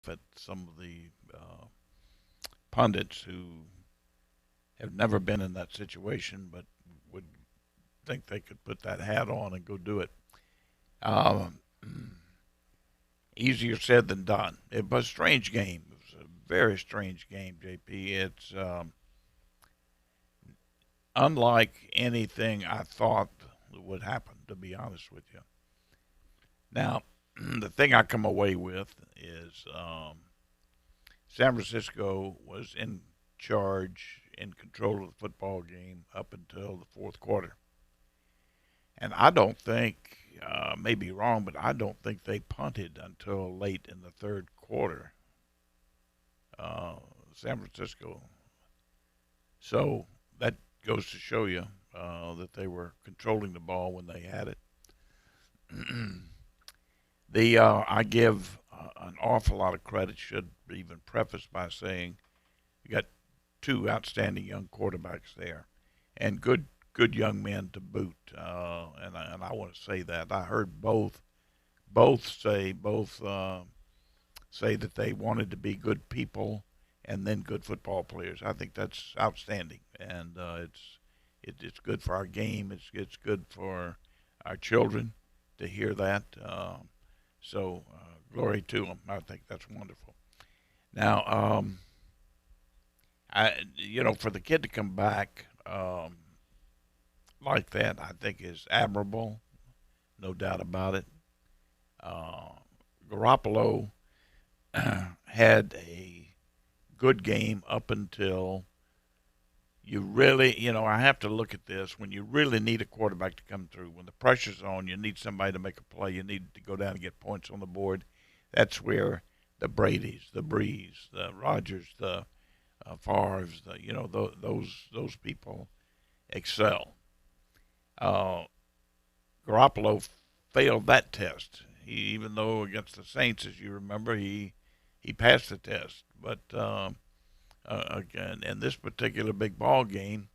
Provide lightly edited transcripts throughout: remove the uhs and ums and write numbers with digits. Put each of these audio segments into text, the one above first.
laugh at some of the pundits who have never been in that situation, but would think they could put that hat on and go do it. Um, Easier said than done. It was a strange game. It was a very strange game, JP. It's unlike anything I thought would happen, to be honest with you. Now, the thing I come away with is San Francisco was in charge, in control of the football game up until the fourth quarter. And I don't think, may be wrong, but I don't think they punted until late in the third quarter. Uh, San Francisco. So that goes to show you that they were controlling the ball when they had it. I give an awful lot of credit. Should even preface by saying you got two outstanding young quarterbacks there, and good young men to boot. And I want to say that I heard both say that they wanted to be good people and then good football players. I think that's outstanding, and it's good for our game. It's good for our children to hear that. So glory to them. I think that's wonderful. Now, for the kid to come back like that, I think is admirable, no doubt about it. Uh, Garoppolo had a good game up until you really, I have to look at this. When you really need a quarterback to come through, when the pressure's on, you need somebody to make a play. You need to go down and get points on the board. That's where the Brady's, the Brees, the Rogers, the Favre's, those people excel. Uh, Garoppolo failed that test. Even though against the Saints, as you remember, he passed the test, but again, in this particular big ball game,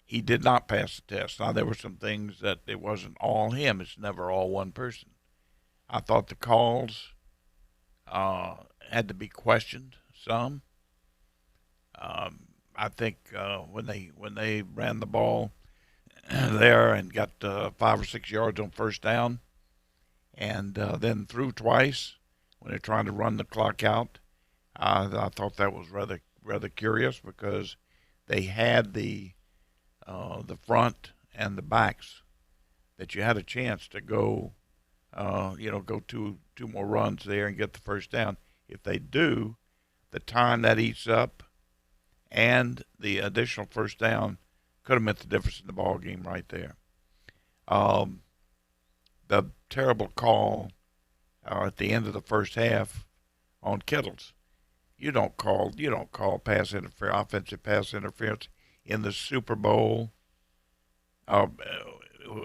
he did not pass the test. Now there were some things that it wasn't all him. It's never all one person. I thought the calls had to be questioned some. I think when they ran the ball there and got 5 or 6 yards on first down, and then threw twice when they're trying to run the clock out. I thought that was rather curious because they had the front and the backs that you had a chance to go go two more runs there and get the first down. If they do, the time that eats up and the additional first down could have meant the difference in the ball game right there. Um, the terrible call at the end of the first half on Kittles. You don't call offensive pass interference in the Super Bowl uh,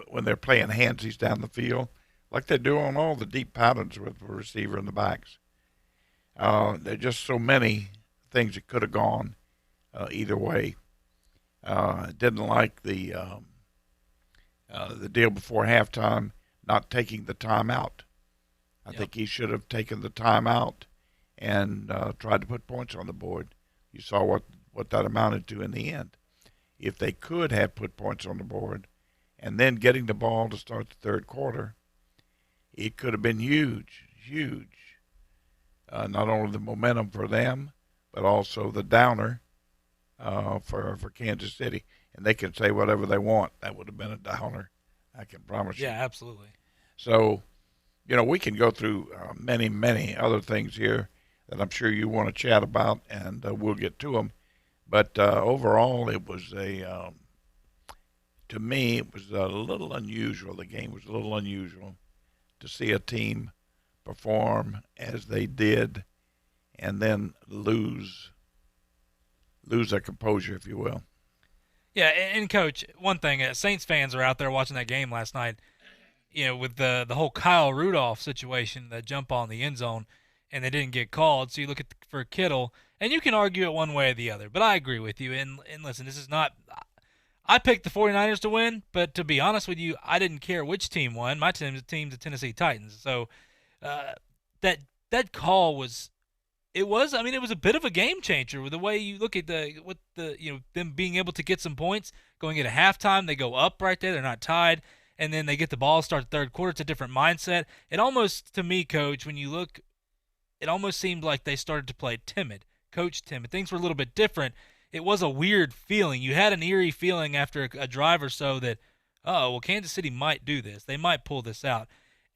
when they're playing handsies down the field, like they do on all the deep patterns with the receiver in the backs. There are just so many things that could have gone either way. Didn't like the deal before halftime, not taking the timeout. I Yep. think he should have taken the timeout and tried to put points on the board. You saw what that amounted to in the end. If they could have put points on the board and then getting the ball to start the third quarter, it could have been huge, huge. Not only the momentum for them, but also the downer for Kansas City. And they can say whatever they want. That would have been a downer, I can promise Yeah, you. absolutely. So, we can go through many, many other things here that I'm sure you want to chat about, and we'll get to them. But overall, it was to me, it was a little unusual. The game was a little unusual to see a team perform as they did and then lose their composure, if you will. Yeah, and coach, one thing, Saints fans are out there watching that game last night. With the whole Kyle Rudolph situation, the jump on the end zone, and they didn't get called. So you look for Kittle, and you can argue it one way or the other. But I agree with you. And listen, this is not. I picked the 49ers to win, but to be honest with you, I didn't care which team won. My team's the Tennessee Titans. So uh, that that call was it was. I mean, it was a bit of a game changer with the way you look at them being able to get some points going into halftime. They go up right there. They're not tied, and then they get the ball. Start the third quarter. It's a different mindset. It almost, to me, Coach, when you look, it almost seemed like they started to play timid, coach timid. Things were a little bit different. It was a weird feeling. You had an eerie feeling after a drive or so that, oh, well, Kansas City might do this. They might pull this out.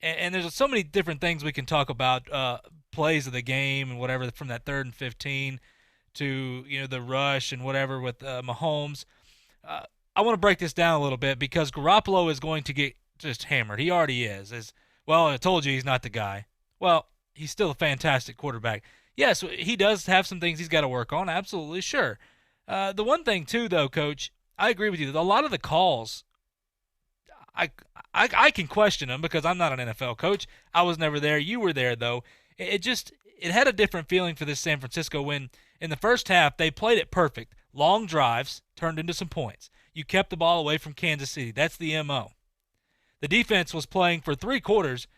And there's so many different things we can talk about, plays of the game and whatever from that 3rd and 15 to the rush and whatever with Mahomes. Uh, I want to break this down a little bit because Garoppolo is going to get just hammered. He already is. As well, I told you he's not the guy. Well, he's still a fantastic quarterback. Yes, he does have some things he's got to work on. Absolutely, sure. The one thing too, though, Coach, I agree with you. A lot of the calls, I, I can question them because I'm not an NFL coach. I was never there. You were there, though. It had a different feeling for this San Francisco when in the first half they played it perfect. Long drives turned into some points. You kept the ball away from Kansas City. That's the MO. The defense was playing for 3 quarters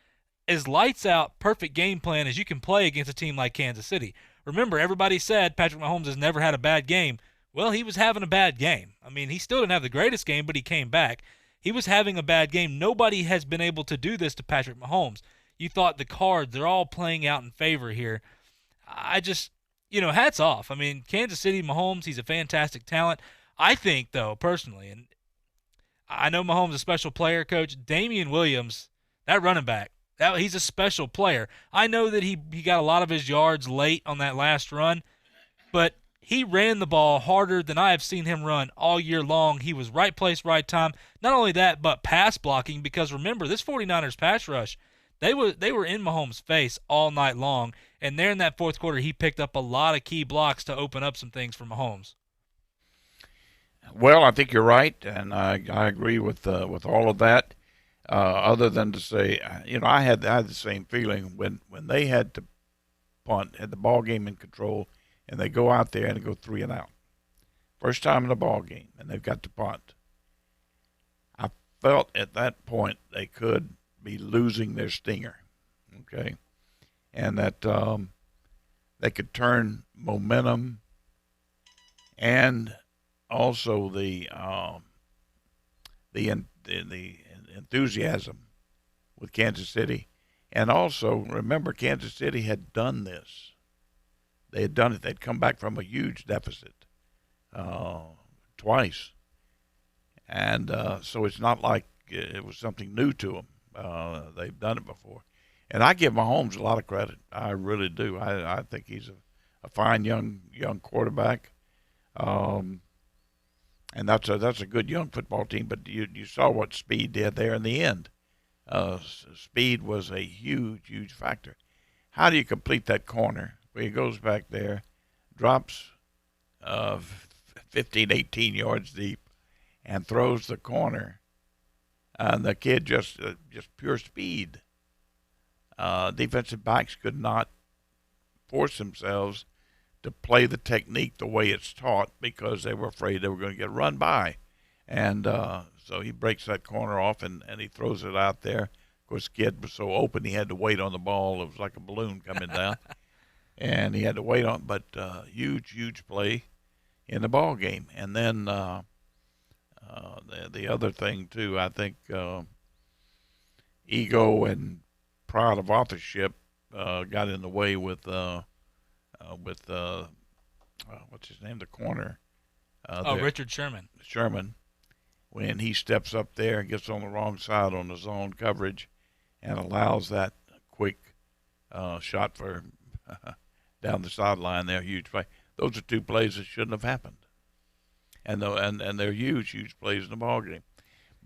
as lights out, perfect game plan as you can play against a team like Kansas City. Remember, everybody said Patrick Mahomes has never had a bad game. Well, he was having a bad game. I mean, he still didn't have the greatest game, but he came back. He was having a bad game. Nobody has been able to do this to Patrick Mahomes. You thought the cards, they're all playing out in favor here. I just, hats off. I mean, Kansas City, Mahomes, he's a fantastic talent. I think, though, personally, and I know Mahomes is a special player, Coach, Damian Williams, that running back, he's a special player. I know that he got a lot of his yards late on that last run, but he ran the ball harder than I have seen him run all year long. He was right place, right time. Not only that, but pass blocking, because remember, this 49ers pass rush, they were in Mahomes' face all night long, and there in that fourth quarter, he picked up a lot of key blocks to open up some things for Mahomes. Well, I think you're right, and I agree with all of that. Other than to say, I had the same feeling when they had to punt, had the ball game in control, and they go out there and go 3 and out. First time in the ball game, and they've got to punt. I felt at that point they could be losing their stinger, okay, and that they could turn momentum and also the enthusiasm with Kansas City, and also remember Kansas City had done this. They had done it. They'd come back from a huge deficit twice, and so it's not like it was something new to them. They've done it before, and I give Mahomes a lot of credit. I really do. I think he's a fine young quarterback. And that's a good young football team. But you saw what speed did there in the end. Speed was a huge factor. How do you complete that corner where he goes back there, drops 15, 18 yards deep, and throws the corner? And the kid just pure speed. Defensive backs could not force themselves to play the technique the way it's taught because they were afraid they were going to get run by. And so he breaks that corner off and he throws it out there. Of course, the kid was so open he had to wait on the ball. It was like a balloon coming down. And he had to wait on, but huge play in the ball game. And then the other thing, too, I think ego and pride of authorship got in the way with what's his name, the corner. Richard Sherman. Sherman, when he steps up there and gets on the wrong side on the zone coverage, and allows that quick shot for down the sideline there, huge play. Those are 2 plays that shouldn't have happened, and they're huge plays in the ball game.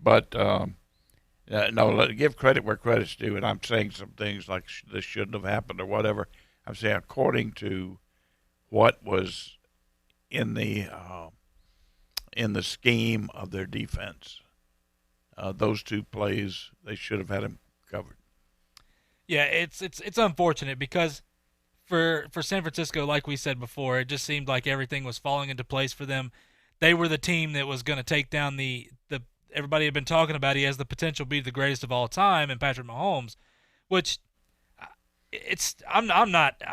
But no, give credit where credit's due, and I'm saying some things like this shouldn't have happened or whatever. I'm saying according to what was in the scheme of their defense, those 2 plays they should have had him covered. Yeah, it's unfortunate because for San Francisco, like we said before, it just seemed like everything was falling into place for them. They were the team that was going to take down the everybody had been talking about. He has the potential to be the greatest of all time, and Patrick Mahomes, which I'm not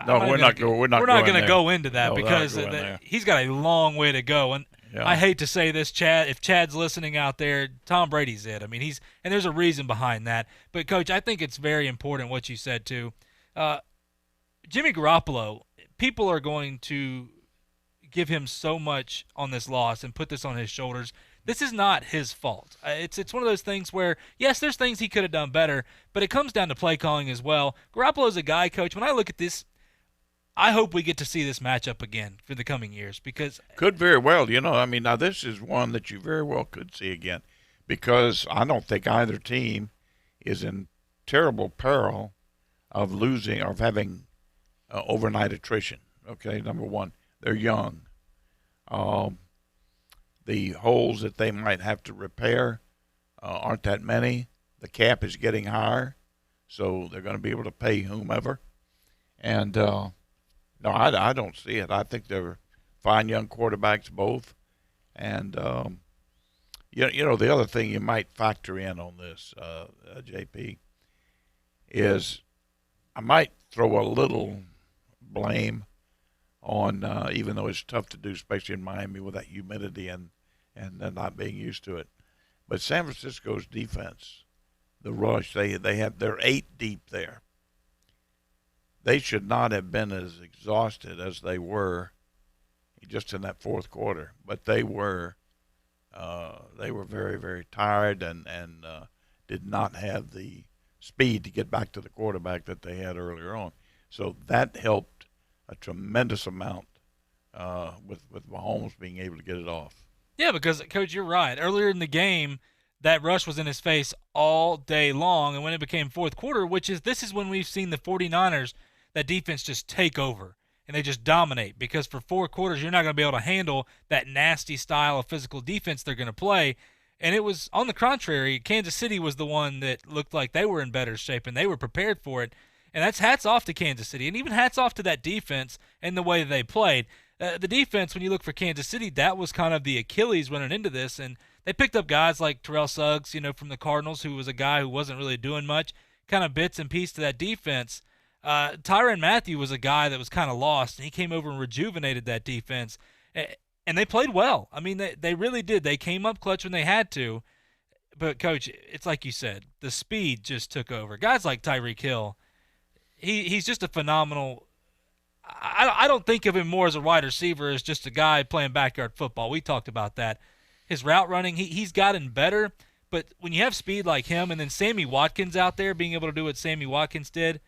No, even gonna, we're we're not not going going to there. go into that No, they're not because going there. he's got a long way to go. And I Yeah. hate to say this, Chad. If Chad's listening out there, Tom Brady's it. I mean, and there's a reason behind that. But Coach, I think it's very important what you said too. Uh, Jimmy Garoppolo, people are going to give him so much on this loss and put this on his shoulders. This is not his fault. It's one of those things where, yes, there's things he could have done better, but it comes down to play calling as well. Garoppolo's a guy, Coach. When I look at this, I hope we get to see this matchup again for the coming years because Could very well, I mean, now this is one that you very well could see again because I don't think either team is in terrible peril of losing or of having overnight attrition. Okay, number one, they're young. Um, the holes that they might have to repair aren't that many. The cap is getting higher, so they're going to be able to pay whomever. And no, I don't see it. I think they're fine young quarterbacks both. And the other thing you might factor in on this, JP, is I might throw a little blame on, even though it's tough to do, especially in Miami with that humidity and not being used to it. But San Francisco's defense, the rush, they're 8 deep there. They should not have been as exhausted as they were just in that fourth quarter, but they were very, very tired and did not have the speed to get back to the quarterback that they had earlier on. So that helped a tremendous amount with Mahomes being able to get it off. yeah, because Coach, you're right. Earlier in the game, that rush was in his face all day long, and when it became fourth quarter, this is when we've seen the 49ers, that defense just take over and they just dominate because for 4 quarters you're not going to be able to handle that nasty style of physical defense they're going to play. And it was on the contrary, Kansas City was the one that looked like they were in better shape and they were prepared for it. And that's hats off to Kansas City and even hats off to that defense and the way that they played. The defense, when you look for Kansas City, that was kind of the Achilles running into this. And they picked up guys like Terrell Suggs, from the Cardinals, who was a guy who wasn't really doing much, kind of bits and pieces to that defense. Tyrann Mathieu was a guy that was kind of lost, and he came over and rejuvenated that defense. And they played well. I mean, they really did. They came up clutch when they had to. But, Coach, it's like you said, the speed just took over. Guys like Tyreek Hill, he's just a phenomenal. I don't think of him more as a wide receiver as just a guy playing backyard football. We talked about that. His route running, he's gotten better. But when you have speed like him and then Sammy Watkins out there being able to do what Sammy Watkins did,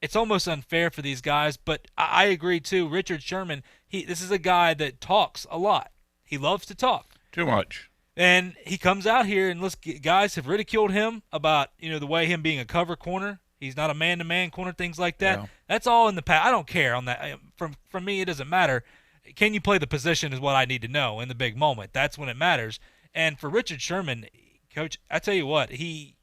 it's almost unfair for these guys. But I agree, too. Richard Sherman, this is a guy that talks a lot. He loves to talk. Too much. And he comes out here and guys have ridiculed him about, the way him being a cover corner. He's not a man-to-man corner, things like that. Yeah. That's all in the past. I don't care on that. From me, it doesn't matter. Can you play the position is what I need to know in the big moment. That's when it matters. And for Richard Sherman, Coach, I tell you what, he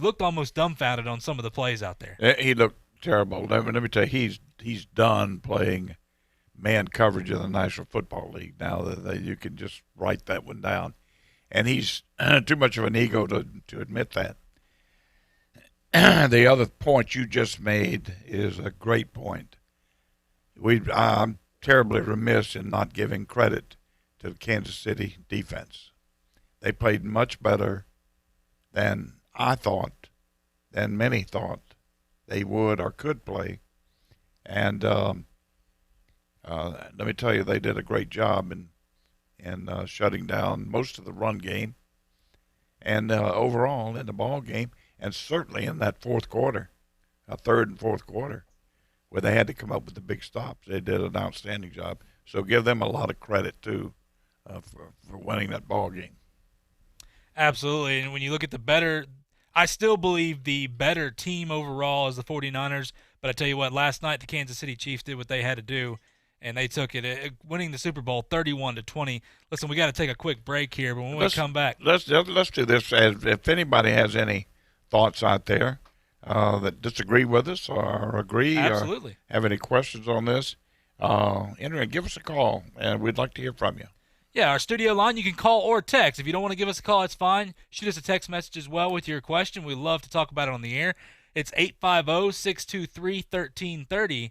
looked almost dumbfounded on some of the plays out there. He looked terrible. Let me tell you, he's done playing man coverage in the National Football League now. That you can just write that one down. And he's too much of an ego to admit that. The other point you just made is a great point. I'm terribly remiss in not giving credit to the Kansas City defense. They played much better than I thought, than many thought they would or could play. And let me tell you, they did a great job in shutting down most of the run game and overall in the ball game. And certainly in that fourth quarter, third and fourth quarter, where they had to come up with the big stops. They did an outstanding job. So give them a lot of credit, too, for winning that ball game. Absolutely. And when you look at I still believe the better team overall is the 49ers. But I tell you what, last night the Kansas City Chiefs did what they had to do, and they took it, winning the Super Bowl 31-20. Listen, we got to take a quick break here, but when we come back. Let's do this. If anybody has any thoughts out there that disagree with us or agree Absolutely. or have any questions on this, enter and give us a call, and we'd like to hear from you. Yeah, our studio line, you can call or text. If you don't want to give us a call, it's fine. Shoot us a text message as well with your question. We'd love to talk about it on the air. It's 850-623-1330.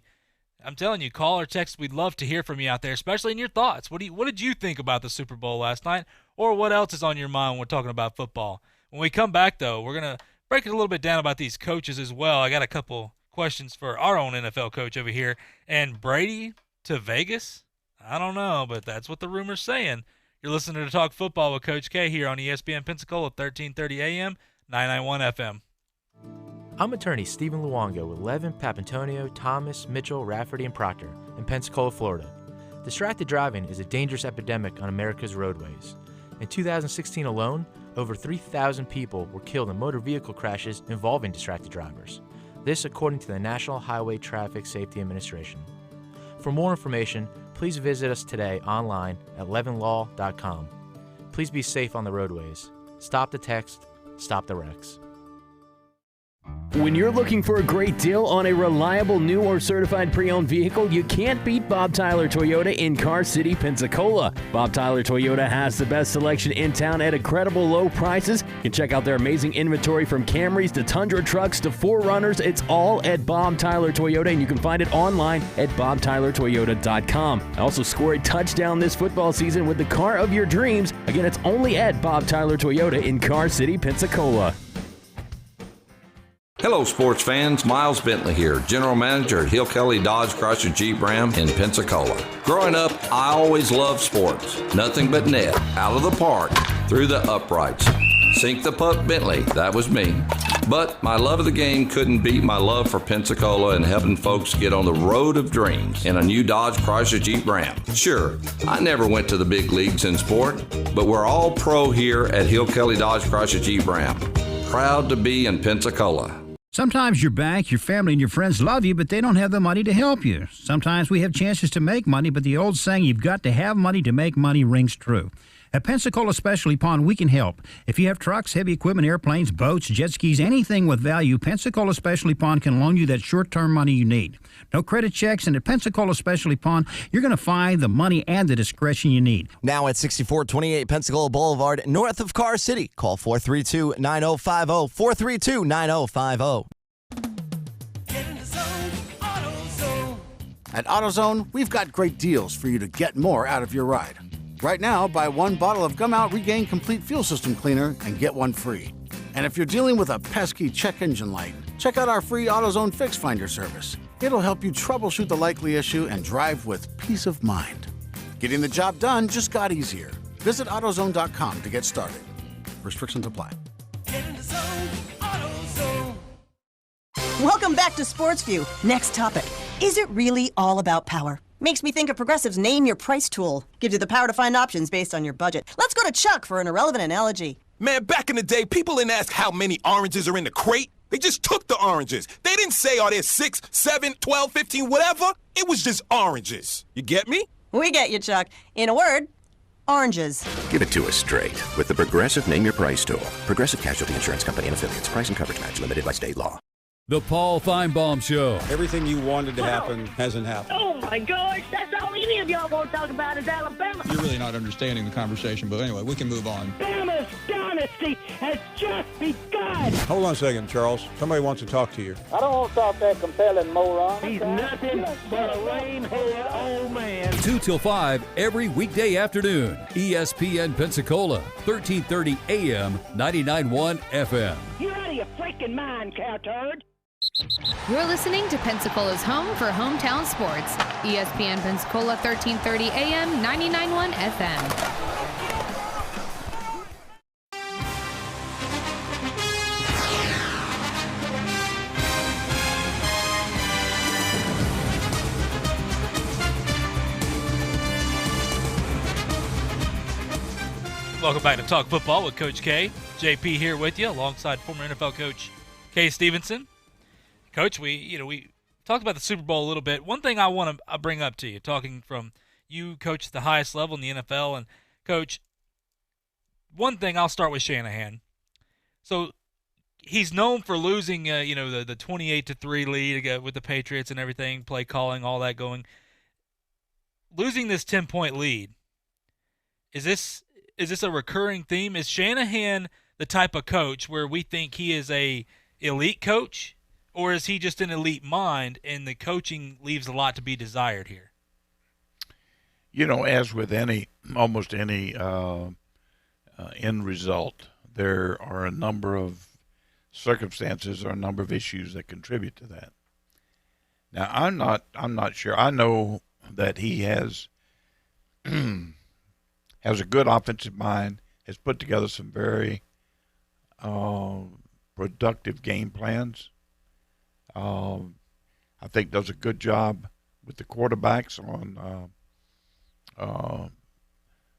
I'm telling you, call or text. We'd love to hear from you out there, especially in your thoughts. What did you think about the Super Bowl last night, or what else is on your mind when we're talking about football? When we come back, though, we're gonna break it a little bit down about these coaches as well. I got a couple questions for our own NFL coach over here. And Brady to Vegas? I don't know, but that's what the rumor's saying. You're listening to Talk Football with Coach K here on ESPN Pensacola, 1330 AM, 991 FM. I'm attorney Stephen Luongo with Levin, Papantonio, Thomas, Mitchell, Rafferty, and Proctor in Pensacola, Florida. Distracted driving is a dangerous epidemic on America's roadways. In 2016 alone, over 3,000 people were killed in motor vehicle crashes involving distracted drivers. This according to the National Highway Traffic Safety Administration. For more information, please visit us today online at levinlaw.com. Please be safe on the roadways. Stop the text, stop the wrecks. When you're looking for a great deal on a reliable new or certified pre-owned vehicle, you can't beat Bob Tyler Toyota in Car City, Pensacola. Bob Tyler Toyota has the best selection in town at incredible low prices. You can check out their amazing inventory from Camrys to Tundra trucks to 4Runners. It's all at Bob Tyler Toyota, and you can find it online at bobtylertoyota.com. Also score a touchdown this football season with the car of your dreams. Again, it's only at Bob Tyler Toyota in Car City, Pensacola. Hello, sports fans. Miles Bentley here, General Manager at Hill Kelly Dodge Chrysler Jeep Ram in Pensacola. Growing up, I always loved sports. Nothing but net, out of the park, through the uprights. Sink the puck Bentley, that was me. But my love of the game couldn't beat my love for Pensacola and helping folks get on the road of dreams in a new Dodge Chrysler Jeep Ram. Sure, I never went to the big leagues in sport, but we're all pro here at Hill Kelly Dodge Chrysler Jeep Ram. Proud to be in Pensacola. Sometimes your bank, your family, and your friends love you, but they don't have the money to help you. Sometimes we have chances to make money, but the old saying, you've got to have money to make money, rings true. At Pensacola Specialty Pond, we can help. If you have trucks, heavy equipment, airplanes, boats, jet skis, anything with value, Pensacola Specialty Pond can loan you that short-term money you need. No credit checks, and at Pensacola Specialty Pond, you're going to find the money and the discretion you need. Now at 6428 Pensacola Boulevard, north of Car City. Call 432-9050, 432-9050. At AutoZone, we've got great deals for you to get more out of your ride. Right now, buy one bottle of Gum Out Regain Complete Fuel System Cleaner and get one free. And if you're dealing with a pesky check engine light, check out our free AutoZone Fix Finder service. It'll help you troubleshoot the likely issue and drive with peace of mind. Getting the job done just got easier. Visit AutoZone.com to get started. Restrictions apply. Get in the zone, AutoZone. Welcome back to Sports View. Next topic. Is it really all about power? Makes me think of Progressive's Name Your Price tool. Gives you the power to find options based on your budget. Let's go to Chuck for an irrelevant analogy. Man, back in the day, people didn't ask how many oranges are in the crate. They just took the oranges. They didn't say, are there 6, 7, 12, 15, whatever. It was just oranges. You get me? We get you, Chuck. In a word, oranges. Give it to us straight with the Progressive Name Your Price tool. Progressive Casualty Insurance Company and Affiliates. Price and coverage match limited by state law. The Paul Feinbaum Show. Everything you wanted to happen hasn't happened. Oh, my gosh. That's all any of y'all want to talk about is Alabama. You're really not understanding the conversation, but anyway, we can move on. Alabama's dynasty has just begun. Hold on a second, Charles. Somebody wants to talk to you. I don't want to talk that compelling moron. He's nothing but a lame-headed old man. 2 till 5 every weekday afternoon. ESPN Pensacola, 1330 AM, 99.1 FM. You're out of your freaking mind, cow-turd. You're listening to Pensacola's home for hometown sports. ESPN Pensacola, 1330 AM, 99.1 FM. Welcome back to Talk Football with Coach K. JP here with you, alongside former NFL coach Kay Stevenson. Coach, we talked about the Super Bowl a little bit. One thing I want to bring up to you, talking from you, coach, at the highest level in the NFL, and coach, one thing I'll start with Shanahan. So he's known for losing, the 28-3 lead with the Patriots and everything, play calling, all that going. Losing this 10-point lead, is this a recurring theme? Is Shanahan the type of coach where we think he is a elite coach, or is he just an elite mind and the coaching leaves a lot to be desired here? As with almost any end result, there are a number of circumstances or a number of issues that contribute to that. Now, I'm not sure. I know that he has has a good offensive mind, has put together some very productive game plans. I think does a good job with the quarterbacks on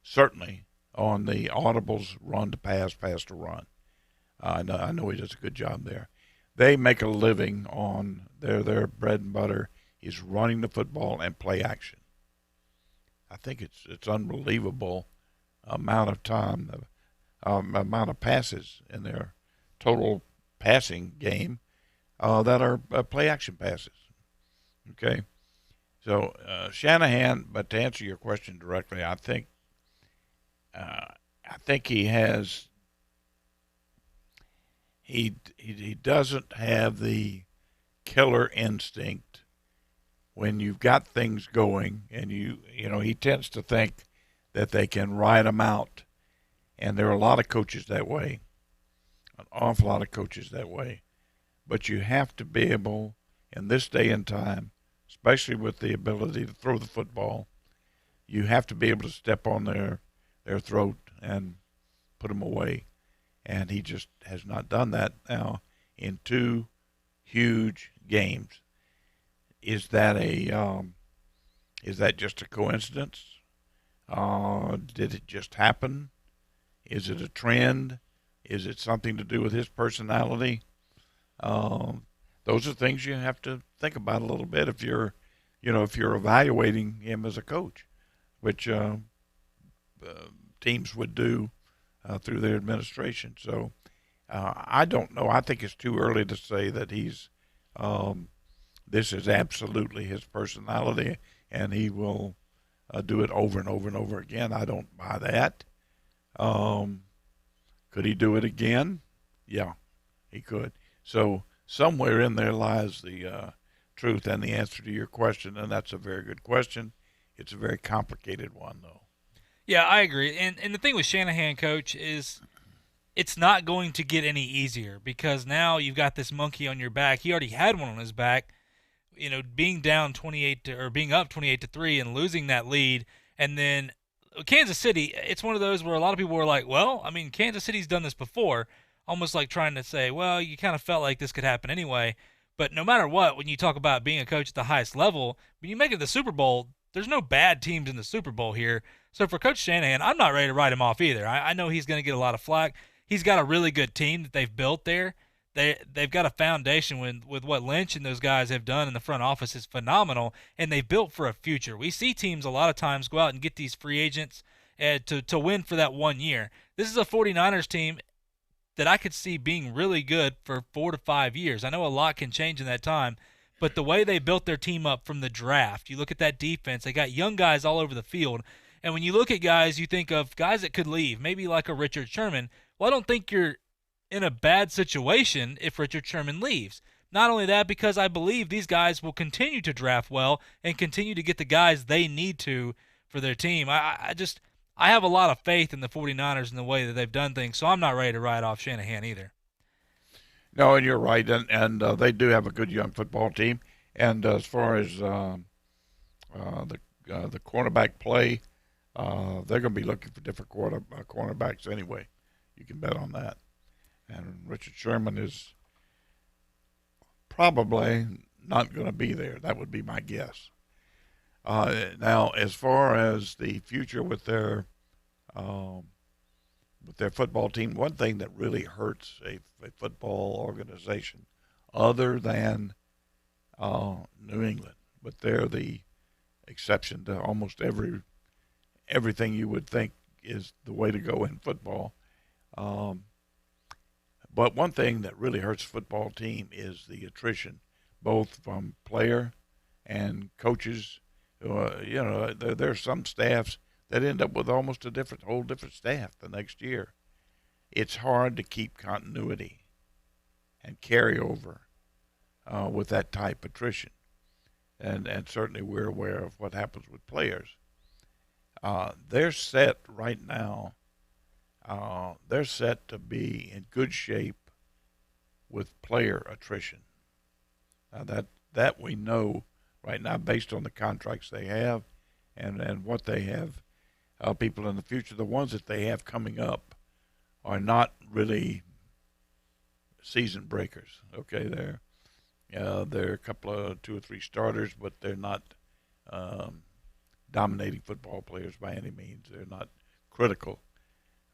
certainly on the audibles, run to pass, pass to run. I know he does a good job there. They make a living on their bread and butter is running the football and play action. I think it's unbelievable amount of time, amount of passes in their total passing game that are play action passes. Okay, so Shanahan. But to answer your question directly, I think he has. He doesn't have the killer instinct when you've got things going, and he tends to think that they can ride them out, and there are a lot of coaches that way, an awful lot of coaches that way. But you have to be able, in this day and time, especially with the ability to throw the football, you have to be able to step on their throat and put them away. And he just has not done that now in two huge games. Is that just a coincidence? Did it just happen? Is it a trend? Is it something to do with his personality? Those are things you have to think about a little bit if you're evaluating him as a coach, which teams would do through their administration. So I don't know. I think it's too early to say that he's this is absolutely his personality and he will do it over and over and over again. I don't buy that. Could he do it again? Yeah, he could. So somewhere in there lies the truth and the answer to your question, and that's a very good question. It's a very complicated one, though. Yeah, I agree. And the thing with Shanahan, Coach, is it's not going to get any easier because now you've got this monkey on your back. He already had one on his back, being down 28 or being up 28-3 and losing that lead. And then Kansas City, it's one of those where a lot of people were like, well, I mean, Kansas City's done this before, almost like trying to say, well, you kind of felt like this could happen anyway. But no matter what, when you talk about being a coach at the highest level, when you make it to the Super Bowl, there's no bad teams in the Super Bowl here. So for Coach Shanahan, I'm not ready to write him off either. I know he's going to get a lot of flack. He's got a really good team that they've built there. They've got a foundation with what Lynch and those guys have done in the front office is phenomenal, and they've built for a future. We see teams a lot of times go out and get these free agents to win for that 1 year. This is a 49ers team that I could see being really good for 4 to 5 years. I know a lot can change in that time, but the way they built their team up from the draft, you look at that defense, they got young guys all over the field. And when you look at guys, you think of guys that could leave, maybe like a Richard Sherman. Well, I don't think you're in a bad situation if Richard Sherman leaves. Not only that, because I believe these guys will continue to draft well and continue to get the guys they need to for their team. I have a lot of faith in the 49ers and the way that they've done things, so I'm not ready to write off Shanahan either. No, and you're right, and they do have a good young football team. And as far as the cornerback play, they're going to be looking for different cornerbacks anyway. You can bet on that. And Richard Sherman is probably not going to be there. That would be my guess. Now, as far as the future with their football team, one thing that really hurts a football organization, other than New England, but they're the exception to almost everything you would think is the way to go in football. But one thing that really hurts a football team is the attrition, both from player and coaches. There are some staffs that end up with almost a whole different staff the next year. It's hard to keep continuity and carry over with that type attrition. And certainly we're aware of what happens with players. They're set right now. They're set to be in good shape with player attrition. That we know right now based on the contracts they have and what they have. People in the future, the ones that they have coming up are not really season breakers. Okay, they're a couple of 2 or 3 starters, but they're not dominating football players by any means. They're not critical,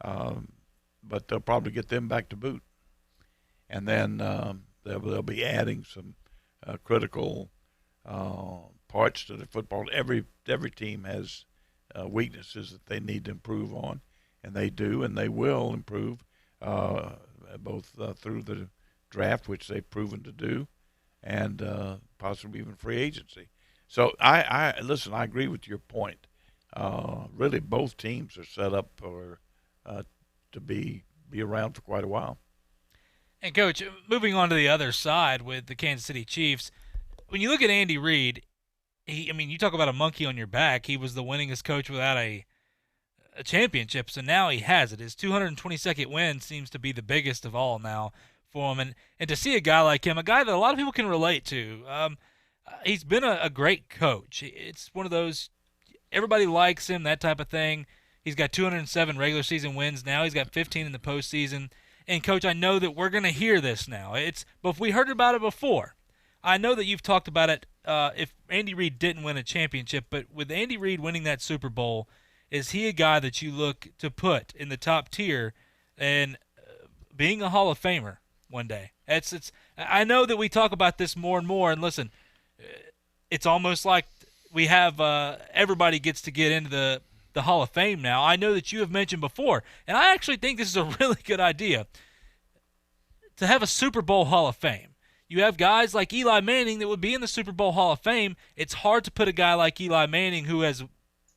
but they'll probably get them back to boot, and then they'll be adding some critical parts to the football. Every team has weaknesses that they need to improve on, and they do, and they will improve both through the draft, which they've proven to do, and possibly even free agency. So I listen. I agree with your point. Really, both teams are set up for to be around for quite a while. And Coach, moving on to the other side with the Kansas City Chiefs, when you look at Andy Reid, you talk about a monkey on your back. He was the winningest coach without a championship, so now he has it. His 222nd win seems to be the biggest of all now for him. And to see a guy like him, a guy that a lot of people can relate to, he's been a great coach. It's one of those, everybody likes him, that type of thing. He's got 207 regular season wins now. He's got 15 in the postseason. And, Coach, I know that we're going to hear this now. But we heard about it before. I know that you've talked about it if Andy Reid didn't win a championship, but with Andy Reid winning that Super Bowl, is he a guy that you look to put in the top tier and being a Hall of Famer one day? I know that we talk about this more and more, and listen, it's almost like we have everybody gets to get into the Hall of Fame now. I know that you have mentioned before, and I actually think this is a really good idea to have a Super Bowl Hall of Fame. You have guys like Eli Manning that would be in the Super Bowl Hall of Fame. It's hard to put a guy like Eli Manning, who has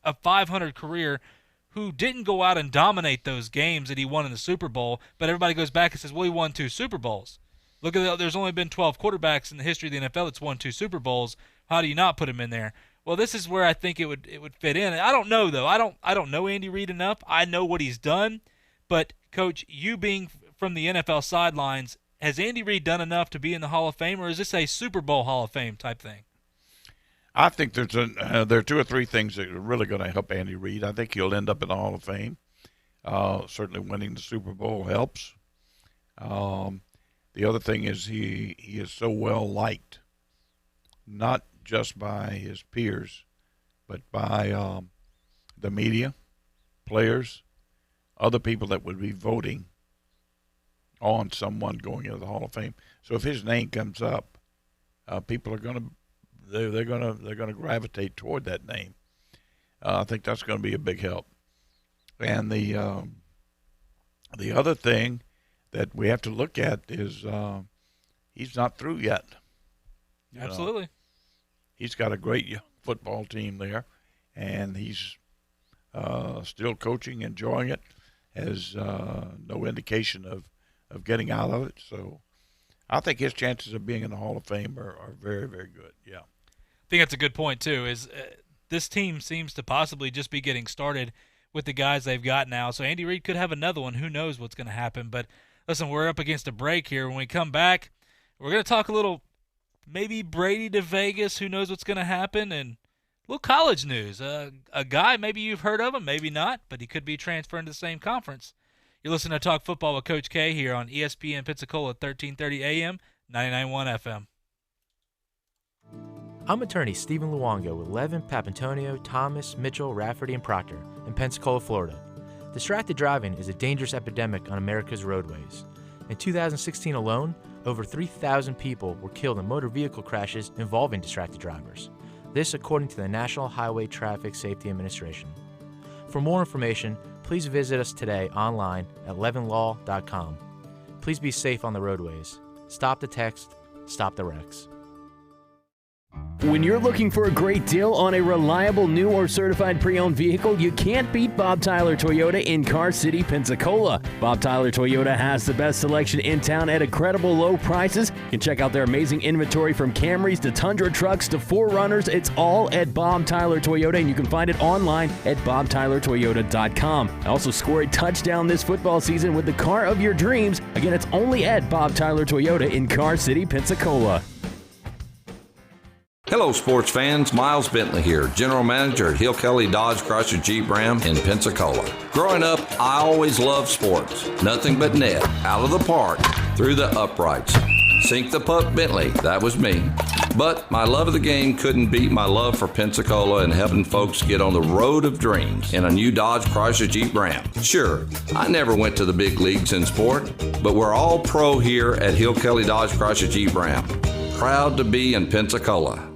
a 500 career, who didn't go out and dominate those games that he won in the Super Bowl, but everybody goes back and says, well, he won 2 Super Bowls. Look at there's only been 12 quarterbacks in the history of the NFL that's won 2 Super Bowls. How do you not put him in there? Well, this is where I think it would fit in. I don't know, though. I don't know Andy Reid enough. I know what he's done, but Coach, you being from the NFL sidelines, has Andy Reid done enough to be in the Hall of Fame, or is this a Super Bowl Hall of Fame type thing? I think there are 2 or 3 things that are really going to help Andy Reid. I think he'll end up in the Hall of Fame. Certainly winning the Super Bowl helps. The other thing is he is so well liked, not just by his peers, but by the media, players, other people that would be voting on someone going into the Hall of Fame. So if his name comes up, people are going to they're going to gravitate toward that name. I think that's going to be a big help. And the other thing that we have to look at is he's not through yet. Absolutely. He's got a great young football team there, and he's still coaching, enjoying it. Has no indication of getting out of it. So I think his chances of being in the Hall of Fame are very, very good. Yeah. I think that's a good point, too, is this team seems to possibly just be getting started with the guys they've got now. So Andy Reid could have another one. Who knows what's going to happen. But, listen, we're up against a break here. When we come back, we're going to talk a little maybe Brady to Vegas. Who knows what's going to happen. And a little college news. A guy, maybe you've heard of him, maybe not, but he could be transferring to the same conference. You're listening to Talk Football with Coach K here on ESPN Pensacola 1330 AM, 99.1 FM. I'm attorney Stephen Luongo with Levin, Papantonio, Thomas, Mitchell, Rafferty, and Proctor in Pensacola, Florida. Distracted driving is a dangerous epidemic on America's roadways. In 2016 alone, over 3,000 people were killed in motor vehicle crashes involving distracted drivers. This according to the National Highway Traffic Safety Administration. For more information, please visit us today online at levinlaw.com. Please be safe on the roadways. Stop the text. Stop the wrecks. When you're looking for a great deal on a reliable new or certified pre-owned vehicle, you can't beat Bob Tyler Toyota in Car City, Pensacola. Bob Tyler Toyota has the best selection in town at incredible low prices. You can check out their amazing inventory from Camrys to Tundra trucks to 4Runners. It's all at Bob Tyler Toyota, and you can find it online at bobtylertoyota.com. Also score a touchdown this football season with the car of your dreams. Again, it's only at Bob Tyler Toyota in Car City, Pensacola. Hello, sports fans. Miles Bentley here, General Manager at Hill Kelly Dodge Chrysler Jeep Ram in Pensacola. Growing up, I always loved sports. Nothing but net, out of the park, through the uprights. Sink the puck Bentley, that was me. But my love of the game couldn't beat my love for Pensacola and helping folks get on the road of dreams in a new Dodge Chrysler Jeep Ram. Sure, I never went to the big leagues in sport, but we're all pro here at Hill Kelly Dodge Chrysler Jeep Ram. Proud to be in Pensacola.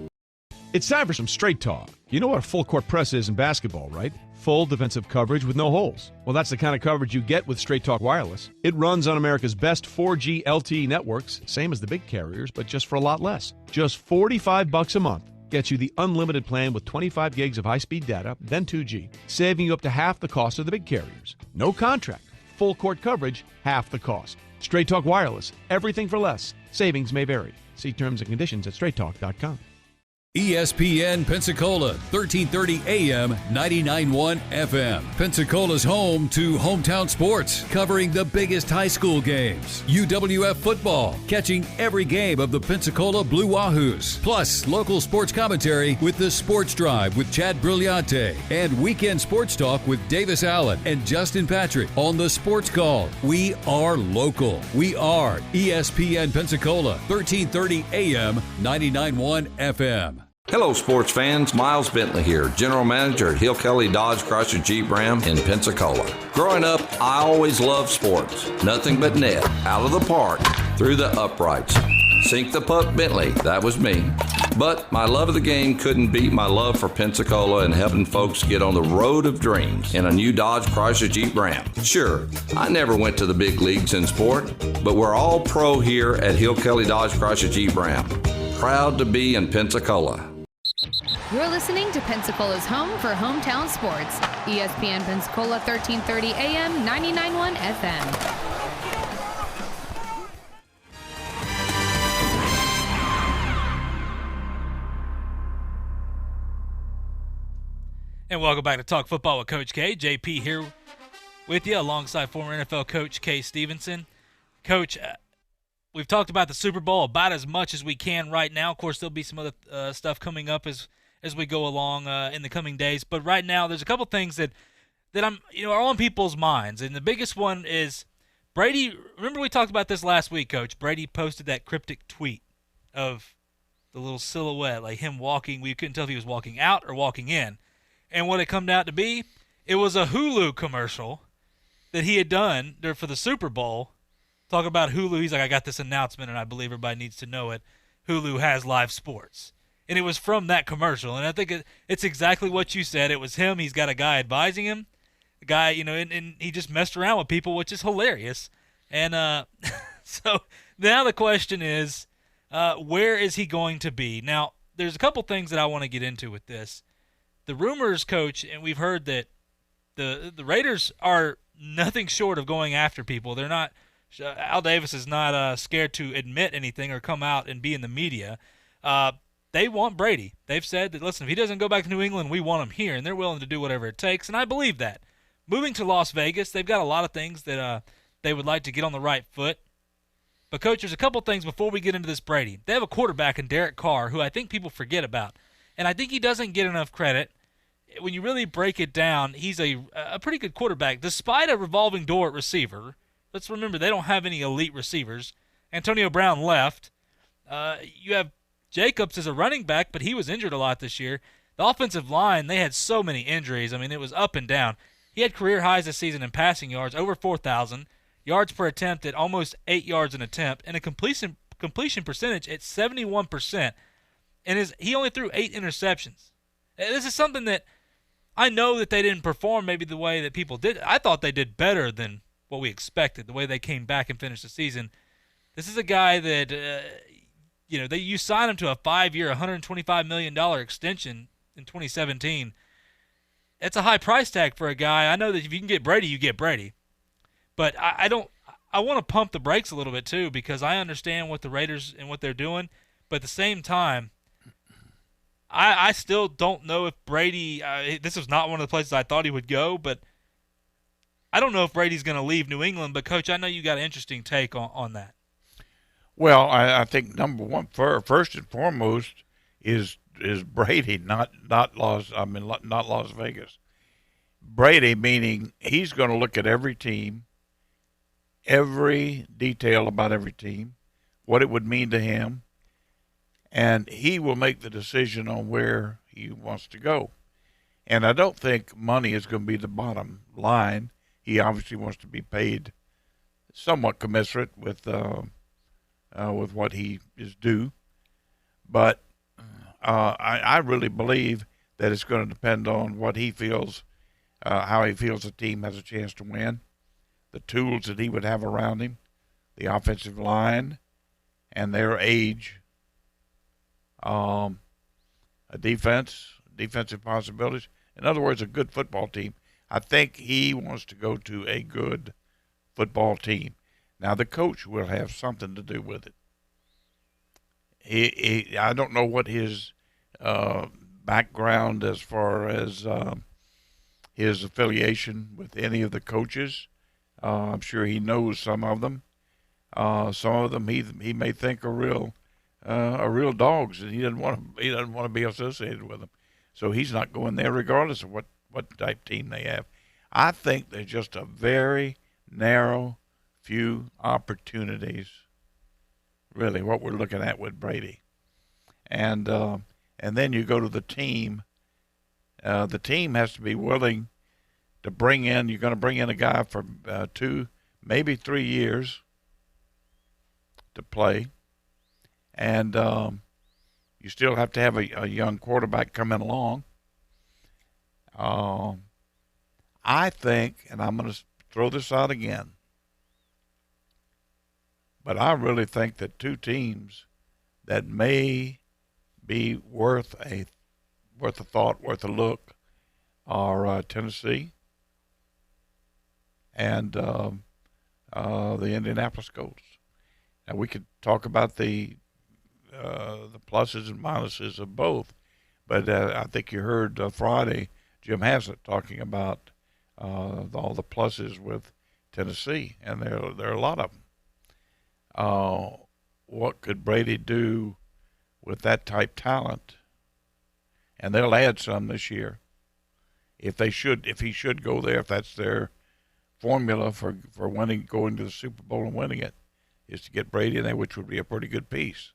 It's time for some straight talk. You know what a full court press is in basketball, right? Full defensive coverage with no holes. Well, that's the kind of coverage you get with Straight Talk Wireless. It runs on America's best 4G LTE networks, same as the big carriers, but just for a lot less. Just $45 a month gets you the unlimited plan with 25 gigs of high-speed data, then 2G, saving you up to half the cost of the big carriers. No contract. Full court coverage, half the cost. Straight Talk Wireless. Everything for less. Savings may vary. See terms and conditions at straighttalk.com. ESPN Pensacola, 1330 AM, 99.1 FM. Pensacola's home to hometown sports, covering the biggest high school games. UWF football, catching every game of the Pensacola Blue Wahoos. Plus, local sports commentary with the Sports Drive with Chad Brillante. And weekend sports talk with Davis Allen and Justin Patrick on the Sports Call. We are local. We are ESPN Pensacola, 1330 AM, 99.1 FM. Hello, sports fans. Miles Bentley here, General Manager at Hill Kelly Dodge Chrysler Jeep Ram in Pensacola. Growing up, I always loved sports. Nothing but net, out of the park, through the uprights. Sink the puck Bentley, that was me. But my love of the game couldn't beat my love for Pensacola and helping folks get on the road of dreams in a new Dodge Chrysler Jeep Ram. Sure, I never went to the big leagues in sport, but we're all pro here at Hill Kelly Dodge Chrysler Jeep Ram. Proud to be in Pensacola. You're listening to Pensacola's home for hometown sports. ESPN Pensacola 1330 AM, 99.1 FM. And welcome back to Talk Football with Coach K. JP here with you alongside former NFL coach Kay Stevenson. Coach, we've talked about the Super Bowl about as much as we can right now. Of course, there'll be some other stuff coming up as we go along in the coming days. But right now, there's a couple things that are on people's minds. And the biggest one is Brady. Remember we talked about this last week, Coach. Brady posted that cryptic tweet of the little silhouette, like him walking. We couldn't tell if he was walking out or walking in. And what it come out to be, it was a Hulu commercial that he had done there for the Super Bowl. Talking about Hulu, he's like, I got this announcement, and I believe everybody needs to know it. Hulu has live sports. And it was from that commercial. And I think it's exactly what you said. It was him. He's got a guy advising him. The guy, and he just messed around with people, which is hilarious. And so now the question is, where is he going to be? Now, there's a couple things that I want to get into with this. The rumors, Coach, and we've heard that the Raiders are nothing short of going after people. They're not – Al Davis is not scared to admit anything or come out and be in the media. They want Brady. They've said that, listen, if he doesn't go back to New England, we want him here, and they're willing to do whatever it takes, and I believe that. Moving to Las Vegas, they've got a lot of things that they would like to get on the right foot. But, Coach, there's a couple things before we get into this Brady. They have a quarterback in Derek Carr who I think people forget about, and I think he doesn't get enough credit. When you really break it down, he's a pretty good quarterback, despite a revolving door at receiver. Let's remember, they don't have any elite receivers. Antonio Brown left. You have Jacobs as a running back, but he was injured a lot this year. The offensive line, they had so many injuries. I mean, it was up and down. He had career highs this season in passing yards, over 4,000, yards per attempt at almost 8 yards an attempt, and a completion percentage at 71%. And he only threw 8 interceptions. This is something that I know that they didn't perform maybe the way that people did. I thought they did better than what we expected, the way they came back and finished the season. This is a guy that you signed him to a 5-year, $125 million extension in 2017. It's a high price tag for a guy. I know that if you can get Brady, you get Brady. But I want to pump the brakes a little bit too, because I understand what the Raiders and what they're doing. But at the same time, I still don't know if Brady this is not one of the places I thought he would go, but I don't know if Brady's going to leave New England. But, Coach, I know you got an interesting take on that. Well, I think number one, first and foremost, is Brady, not Las Vegas. Brady, meaning he's going to look at every team, every detail about every team, what it would mean to him, and he will make the decision on where he wants to go. And I don't think money is going to be the bottom line. He obviously wants to be paid somewhat commensurate with what he is due. But I really believe that it's going to depend on what he feels, how he feels the team has a chance to win, the tools that he would have around him, the offensive line, and their age, a defensive possibilities. In other words, a good football team. I think he wants to go to a good football team. Now, the coach will have something to do with it. I don't know what his background as far as his affiliation with any of the coaches. I'm sure he knows some of them. Some of them he may think are real dogs, and he doesn't want to be associated with them. So he's not going there regardless of what type team they have. I think there's just a very narrow few opportunities, really, what we're looking at with Brady. And then you go to the team. The team has to be willing to bring in, you're going to bring in a guy for 2, maybe 3 years to play. And you still have to have a young quarterback coming along. I think, and I'm going to throw this out again, but I really think that 2 teams that may be worth a thought, worth a look, are Tennessee and the Indianapolis Colts. Now we could talk about the pluses and minuses of both, but I think you heard Friday Jim Haslett talking about all the pluses with Tennessee, and there are a lot of them. What could Brady do with that type talent? And they'll add some this year. If he should go there, if that's their formula for winning, going to the Super Bowl and winning it, is to get Brady in there, which would be a pretty good piece.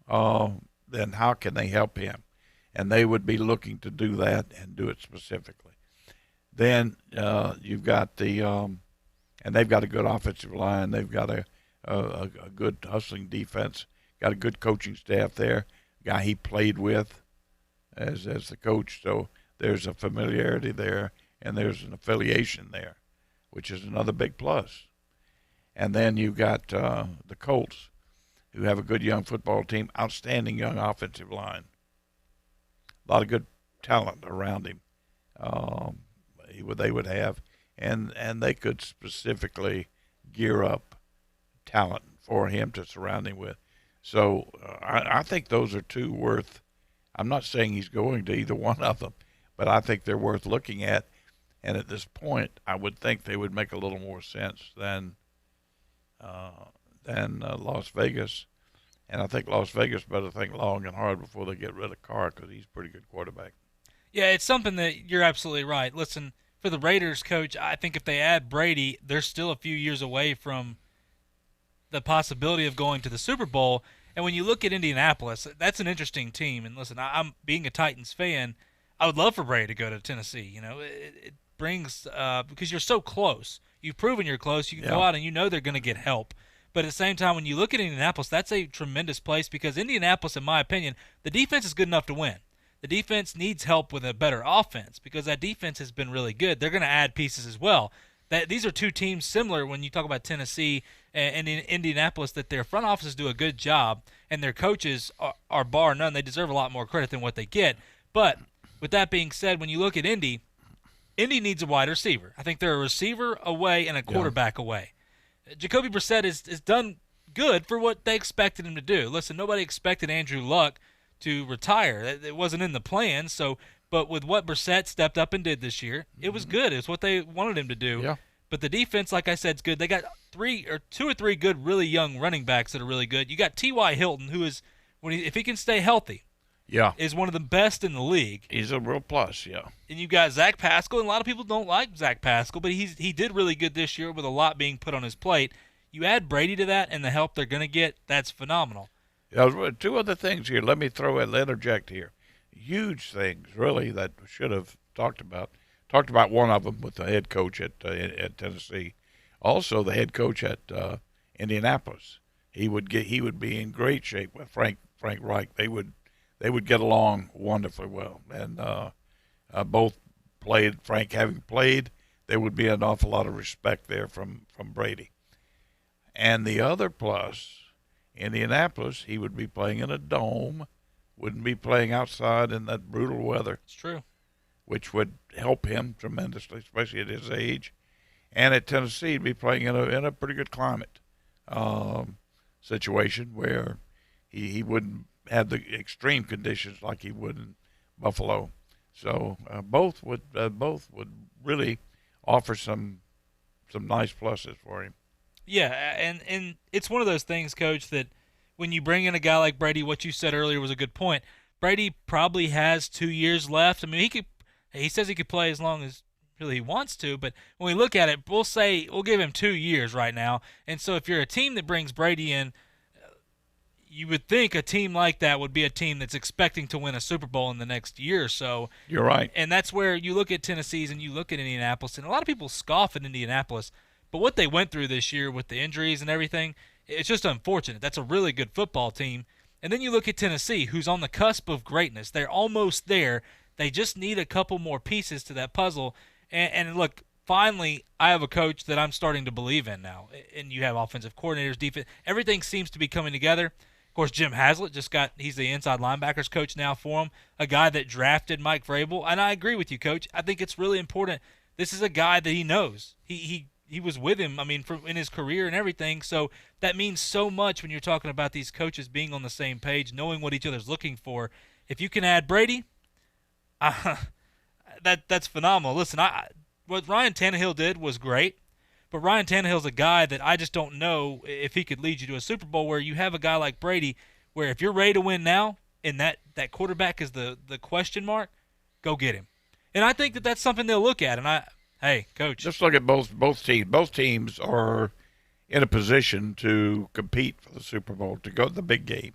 Then how can they help him? And they would be looking to do that and do it specifically. Then you've got and they've got a good offensive line. They've got a good hustling defense. Got a good coaching staff there. Guy he played with as the coach. So there's a familiarity there, and there's an affiliation there, which is another big plus. And then you've got the Colts, who have a good young football team, outstanding young offensive line. A lot of good talent around him. They would have, and they could specifically gear up talent for him to surround him with. So I think those are 2 worth. I'm not saying he's going to either one of them, but I think they're worth looking at. And at this point, I would think they would make a little more sense than Las Vegas. And I think Las Vegas better think long and hard before they get rid of Carr, because he's a pretty good quarterback. Yeah, it's something that you're absolutely right. Listen, for the Raiders, Coach, I think if they add Brady, they're still a few years away from the possibility of going to the Super Bowl. And when you look at Indianapolis, that's an interesting team. And listen, I'm being a Titans fan, I would love for Brady to go to Tennessee. It brings because you're so close. You've proven you're close. You can go out and you know they're going to get help. But at the same time, when you look at Indianapolis, that's a tremendous place, because Indianapolis, in my opinion, the defense is good enough to win. The defense needs help with a better offense, because that defense has been really good. They're going to add pieces as well. These are two teams similar when you talk about Tennessee and in Indianapolis, that their front offices do a good job, and their coaches are bar none. They deserve a lot more credit than what they get. But with that being said, when you look at Indy needs a wide receiver. I think they're a receiver away and a quarterback away. Jacoby Brissett is done good for what they expected him to do. Listen, nobody expected Andrew Luck to retire. It wasn't in the plan. But with what Brissett stepped up and did this year, it was good. It's what they wanted him to do. Yeah. But the defense, like I said, is good. They got two or three good, really young running backs that are really good. You got T.Y. Hilton, who is, if he can stay healthy, is one of the best in the league. He's a real plus, yeah. And you got Zach Pascal, and a lot of people don't like Zach Pascal, but he did really good this year with a lot being put on his plate. You add Brady to that and the help they're going to get, that's phenomenal. Two other things here. Let me interject here. Huge things, really, that should have talked about. Talked about one of them with the head coach at Tennessee. Also, the head coach at Indianapolis. He would be in great shape with Frank Reich. They would get along wonderfully well, and both played. Frank having played, there would be an awful lot of respect there from Brady. And the other plus, Indianapolis, he would be playing in a dome, wouldn't be playing outside in that brutal weather. It's true. Which would help him tremendously, especially at his age. And at Tennessee, he'd be playing in a pretty good climate situation where he wouldn't have the extreme conditions like he would in Buffalo. So both would really offer some nice pluses for him. Yeah, and it's one of those things, Coach, that when you bring in a guy like Brady, what you said earlier was a good point. Brady probably has 2 years left. I mean, he says he could play as long as really he wants to, but when we look at it, we'll give him 2 years right now. And so if you're a team that brings Brady in, you would think a team like that would be a team that's expecting to win a Super Bowl in the next year or so. You're right. And that's where you look at Tennessee's and you look at Indianapolis, and a lot of people scoff at Indianapolis, but what they went through this year with the injuries and everything, it's just unfortunate. That's a really good football team. And then you look at Tennessee, who's on the cusp of greatness. They're almost there. They just need a couple more pieces to that puzzle. And look, finally, I have a coach that I'm starting to believe in now. And you have offensive coordinators, defense. Everything seems to be coming together. Of course, Jim Haslett he's the inside linebackers coach now for him, a guy that drafted Mike Vrabel. And I agree with you, Coach. I think it's really important. This is a guy that he knows. He was with him, in his career and everything. So that means so much when you're talking about these coaches being on the same page, knowing what each other's looking for. If you can add Brady, that's phenomenal. Listen, what Ryan Tannehill did was great, but Ryan Tannehill's a guy that I just don't know if he could lead you to a Super Bowl where you have a guy like Brady where if you're ready to win now and that quarterback is the question mark, go get him. And I think that's something they'll look at. And hey, Coach. Just look at both teams. Both teams are in a position to compete for the Super Bowl, to go to the big game.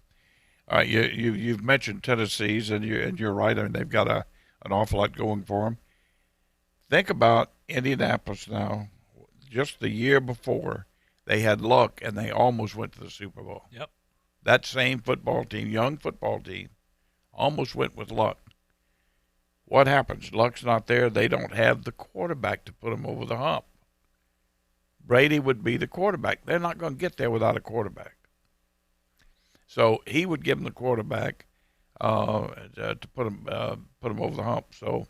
You've mentioned Tennessee's, and you're right. I mean, they've got an awful lot going for them. Think about Indianapolis now. Just the year before, they had luck, and they almost went to the Super Bowl. Yep. That same football team, young football team, almost went with luck. What happens? Luck's not there. They don't have the quarterback to put them over the hump. Brady would be the quarterback. They're not going to get there without a quarterback. So he would give them the quarterback to put them over the hump. So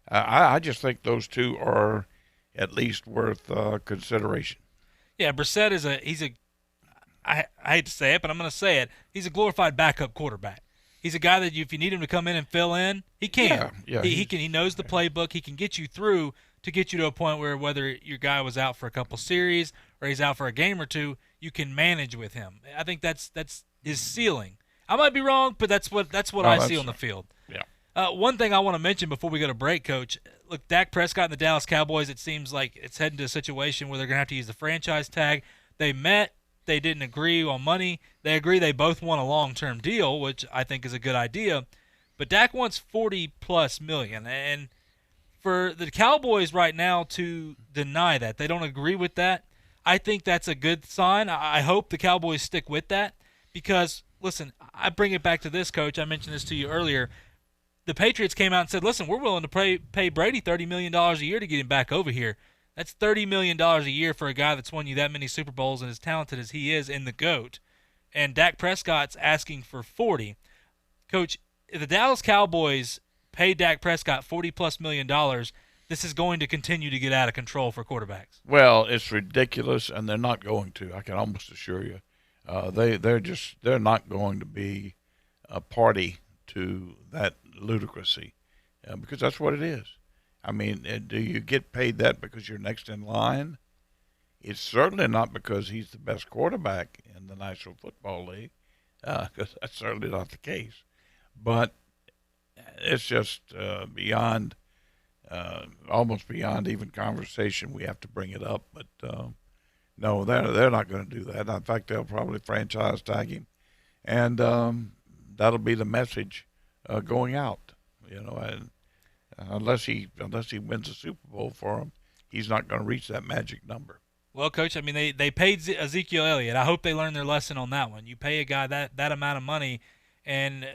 I just think those two are at least worth consideration. Yeah, Brissett I hate to say it, but I'm going to say it. He's a glorified backup quarterback. He's a guy that if you need him to come in and fill in, he can. Yeah, he can. He knows the playbook. He can get you through to get you to a point where whether your guy was out for a couple series or he's out for a game or two, you can manage with him. I think that's his ceiling. I might be wrong, but that's what I see on the field. Yeah. One thing I want to mention before we go to break, Coach. Look, Dak Prescott and the Dallas Cowboys, it seems like it's heading to a situation where they're going to have to use the franchise tag. They met. They didn't agree on money. They agree they both want a long-term deal, which I think is a good idea. But Dak wants $40+ million. And for the Cowboys right now to deny that, they don't agree with that, I think that's a good sign. I hope the Cowboys stick with that because, listen, I bring it back to this, Coach. I mentioned this to you earlier. The Patriots came out and said, listen, we're willing to pay Brady $30 million a year to get him back over here. That's $30 million a year for a guy that's won you that many Super Bowls and as talented as he is in the GOAT. And Dak Prescott's asking for 40. Coach, if the Dallas Cowboys pay Dak Prescott $40+ million, this is going to continue to get out of control for quarterbacks. Well, it's ridiculous, and they're not going to. I can almost assure you, they're not going to be a party to that ludicrousy, because that's what it is. I mean, do you get paid that because you're next in line? It's certainly not because he's the best quarterback in the National Football League, because that's certainly not the case. But it's just beyond, almost beyond even conversation. We have to bring it up, but no, they're not going to do that. In fact, they'll probably franchise tag him, and that'll be the message going out. And unless he wins a Super Bowl for him, he's not going to reach that magic number. Well, Coach, I mean, they paid Ezekiel Elliott. I hope they learned their lesson on that one. You pay a guy that amount of money, and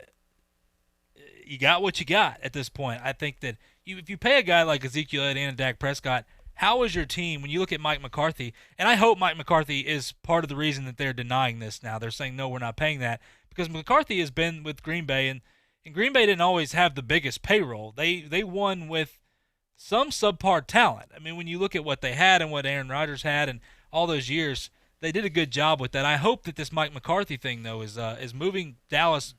you got what you got at this point. I think that if you pay a guy like Ezekiel Elliott and Dak Prescott, how is your team, when you look at Mike McCarthy, and I hope Mike McCarthy is part of the reason that they're denying this now. They're saying, no, we're not paying that, because McCarthy has been with Green Bay, and Green Bay didn't always have the biggest payroll. They won with some subpar talent. I mean, when you look at what they had and what Aaron Rodgers had and all those years, they did a good job with that. I hope that this Mike McCarthy thing, though, is moving Dallas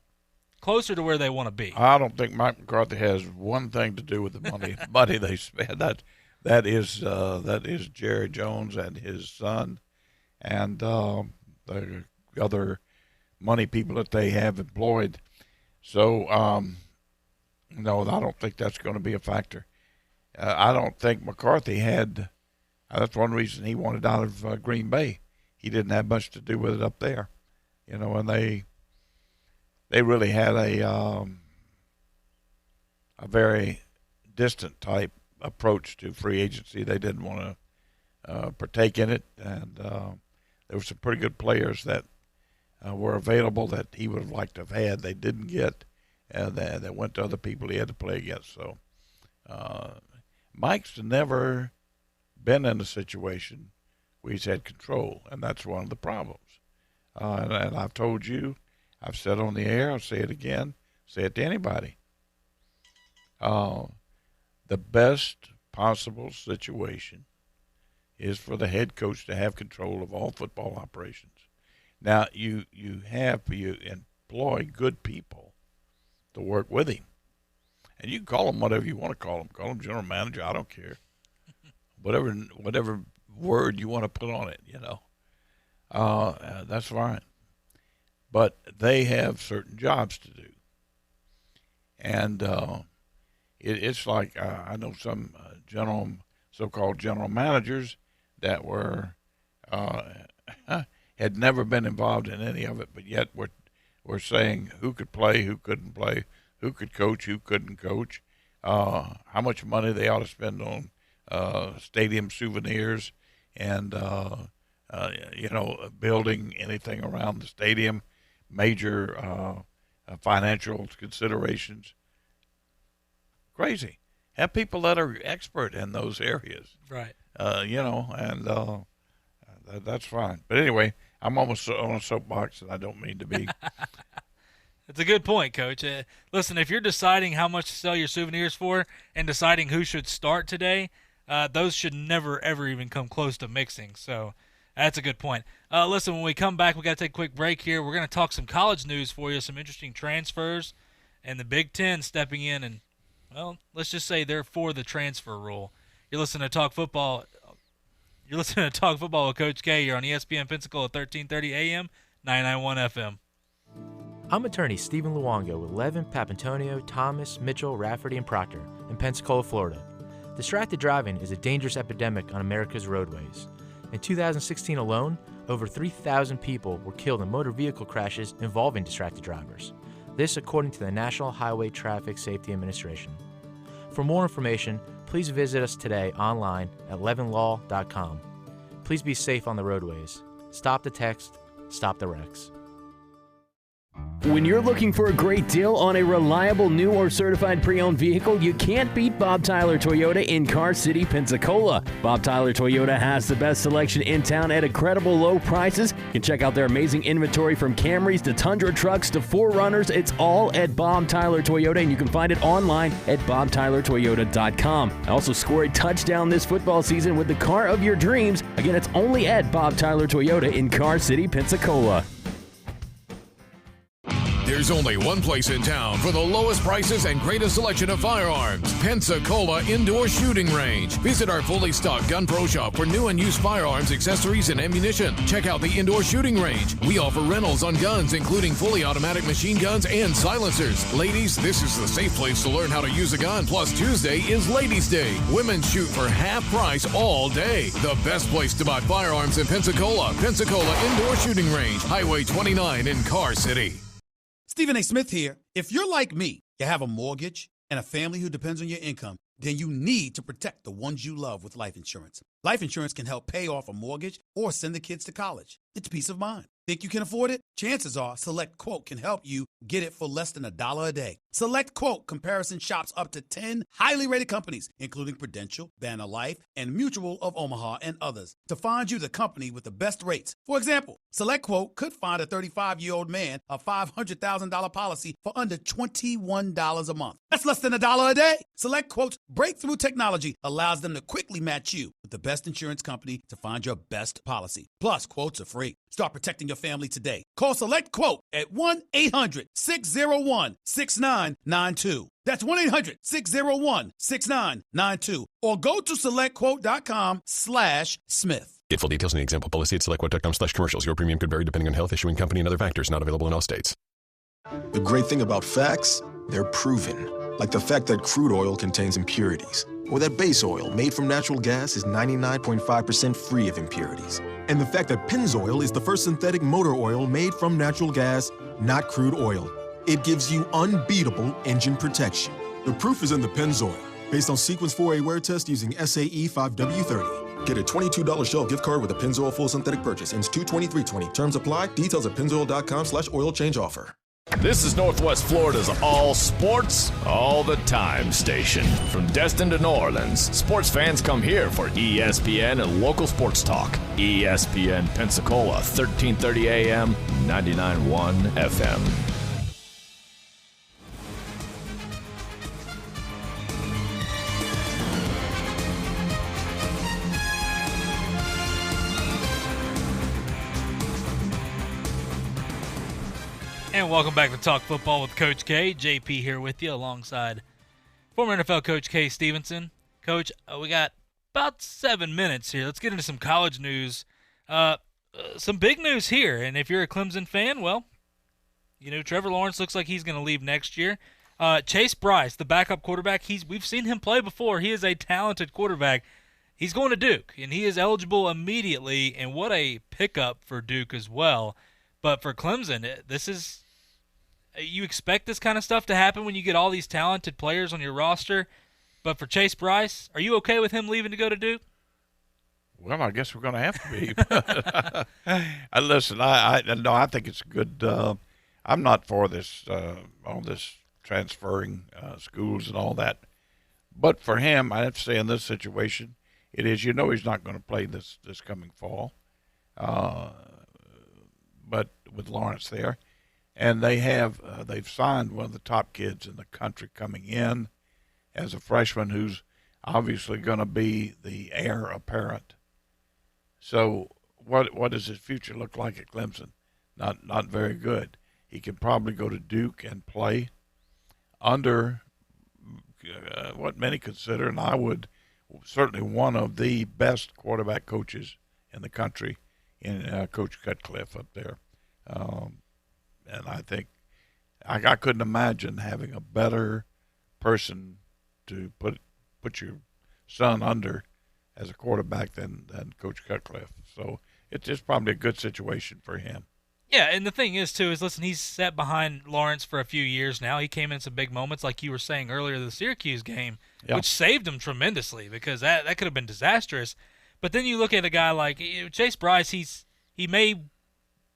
closer to where they want to be. I don't think Mike McCarthy has one thing to do with the money they spend. That is Jerry Jones and his son, and the other money people that they have employed. So, no, I don't think that's going to be a factor. I don't think McCarthy had. That's one reason he wanted out of Green Bay. He didn't have much to do with it up there, and they really had a very distant type approach to free agency. They didn't want to partake in it, and there were some pretty good players that were available that he would have liked to have had. They didn't get, and that went to other people he had to play against. So Mike's never been in a situation where he's had control, and that's one of the problems. And I've told you, I've said on the air, I'll say it again, say it to anybody. The best possible situation is for the head coach to have control of all football operations. Now, you employ good people to work with him. And you can call them whatever you want to call them. Call them general manager, I don't care. Whatever word you want to put on it, that's fine. But they have certain jobs to do. And it's like I know some so-called general managers that were had never been involved in any of it, but yet we're saying who could play, who couldn't play, who could coach, who couldn't coach, how much money they ought to spend on stadium souvenirs and building anything around the stadium, major financial considerations. Crazy. Have people that are expert in those areas. Right. That's fine. But anyway, I'm almost on a soapbox, and I don't mean to be. It's a good point, Coach. Listen, if you're deciding how much to sell your souvenirs for and deciding who should start today, those should never, ever even come close to mixing. So that's a good point. Listen, when we come back, we got to take a quick break here. We're going to talk some college news for you, some interesting transfers, and the Big Ten stepping in and, well, let's just say they're for the transfer rule. You're listening to Talk Football. You're listening to Talk Football with Coach K. You're on ESPN Pensacola 1330 AM, 991 FM. I'm attorney Stephen Luongo with Levin, Papantonio, Thomas, Mitchell, Rafferty, and Proctor in Pensacola, Florida. Distracted driving is a dangerous epidemic on America's roadways. In 2016 alone, over 3,000 people were killed in motor vehicle crashes involving distracted drivers. This according to the National Highway Traffic Safety Administration. For more information, please visit us today online at levinlaw.com. Please be safe on the roadways. Stop the text. Stop the wrecks. When you're looking for a great deal on a reliable new or certified pre-owned vehicle, you can't beat Bob Tyler Toyota in Car City, Pensacola. Bob Tyler Toyota has the best selection in town at incredible low prices. You can check out their amazing inventory from Camrys to Tundra trucks to 4Runners. It's all at Bob Tyler Toyota, and you can find it online at bobtylertoyota.com. Also score a touchdown this football season with the car of your dreams. Again, it's only at Bob Tyler Toyota in Car City, Pensacola. There's only one place in town for the lowest prices and greatest selection of firearms. Pensacola Indoor Shooting Range. Visit our fully stocked Gun Pro Shop for new and used firearms, accessories, and ammunition. Check out the Indoor Shooting Range. We offer rentals on guns, including fully automatic machine guns and silencers. Ladies, this is the safe place to learn how to use a gun. Plus, Tuesday is Ladies' Day. Women shoot for half price all day. The best place to buy firearms in Pensacola. Pensacola Indoor Shooting Range. Highway 29 in Car City. Stephen A. Smith here. If you're like me, you have a mortgage and a family who depends on your income, then you need to protect the ones you love with life insurance. Life insurance can help pay off a mortgage or send the kids to college. It's peace of mind. Think you can afford it? Chances are Select Quote can help you get it for less than $1 a day. Select Quote comparison shops up to 10 highly rated companies, including Prudential, Banner Life, and Mutual of Omaha, and others, to find you the company with the best rates. For example, Select Quote could find a 35-year-old man a $500,000 policy for under $21 a month. That's less than $1 a day. Select Quote's breakthrough technology allows them to quickly match you with the best insurance company to find your best policy. Plus, quotes are free. Start protecting your family today. Call Select Quote at 1-800-601-6992. That's 1-800-601-6992. Or go to selectquote.com/Smith. Get full details in the example policy at selectquote.com/commercials. Your premium could vary depending on health, issuing company, and other factors. Not available in all states. The great thing about facts, they're proven. Like the fact that crude oil contains impurities. Or that base oil made from natural gas is 99.5% free of impurities. And the fact that Pennzoil is the first synthetic motor oil made from natural gas, not crude oil. It gives you unbeatable engine protection. The proof is in the Pennzoil, based on Sequence 4A wear test using SAE 5W30. Get a $22 Shell gift card with a Pennzoil full synthetic purchase. Ends 2/23/20. Terms apply. Details at pennzoil.com/oil change offer. This is Northwest Florida's all sports, all the time station. From Destin to New Orleans, sports fans come here for ESPN and local sports talk. ESPN Pensacola, 1330 AM, 99.1 FM. And welcome back to Talk Football with Coach K. JP here with you alongside former NFL coach Kay Stevenson. Coach, we got about 7 minutes here. Let's get into some college news. Some big news here. And if you're a Clemson fan, well, you know, Trevor Lawrence looks like he's going to leave next year. Chase Bryce, the backup quarterback, we've seen him play before. He is a talented quarterback. He's going to Duke, and he is eligible immediately. And what a pickup for Duke as well. But for Clemson, this is – you expect this kind of stuff to happen when you get all these talented players on your roster. But for Chase Bryce, are you okay with him leaving to go to Duke? Well, I guess we're going to have to be. Listen, I think it's a good. I'm not for this all this transferring schools and all that. But for him, I have to say in this situation, it is. You know, he's not going to play this coming fall. But with Lawrence there, and they've signed one of the top kids in the country coming in as a freshman who's obviously going to be the heir apparent. So what does his future look like at Clemson? Not very good. He can probably go to Duke and play under what many consider, and I would, certainly one of the best quarterback coaches in the country in Coach Cutcliffe up there. And I think I couldn't imagine having a better person to put your son under as a quarterback than Coach Cutcliffe. So it's just probably a good situation for him. Yeah, and the thing is, too, listen, he's sat behind Lawrence for a few years now. He came in some big moments, like you were saying earlier, the Syracuse game, which saved him tremendously because that could have been disastrous. But then you look at a guy like Chase Bryce, he may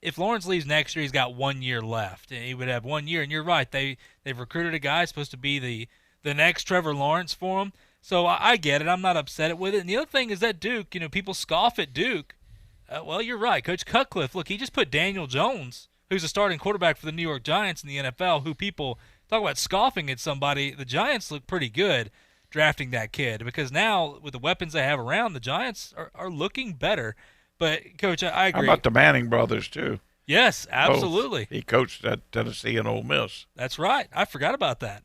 if Lawrence leaves next year, he's got 1 year left, and he would have 1 year. And you're right, they've recruited a guy supposed to be the next Trevor Lawrence for him. So I get it. I'm not upset with it. And the other thing is that Duke, people scoff at Duke. Well, you're right. Coach Cutcliffe, look, he just put Daniel Jones, who's a starting quarterback for the New York Giants in the NFL, who people talk about scoffing at somebody. The Giants look pretty good drafting that kid because now with the weapons they have around, the Giants are looking better. But, Coach, I agree. How about the Manning brothers, too? Yes, absolutely. Both. He coached at Tennessee and Ole Miss. That's right. I forgot about that.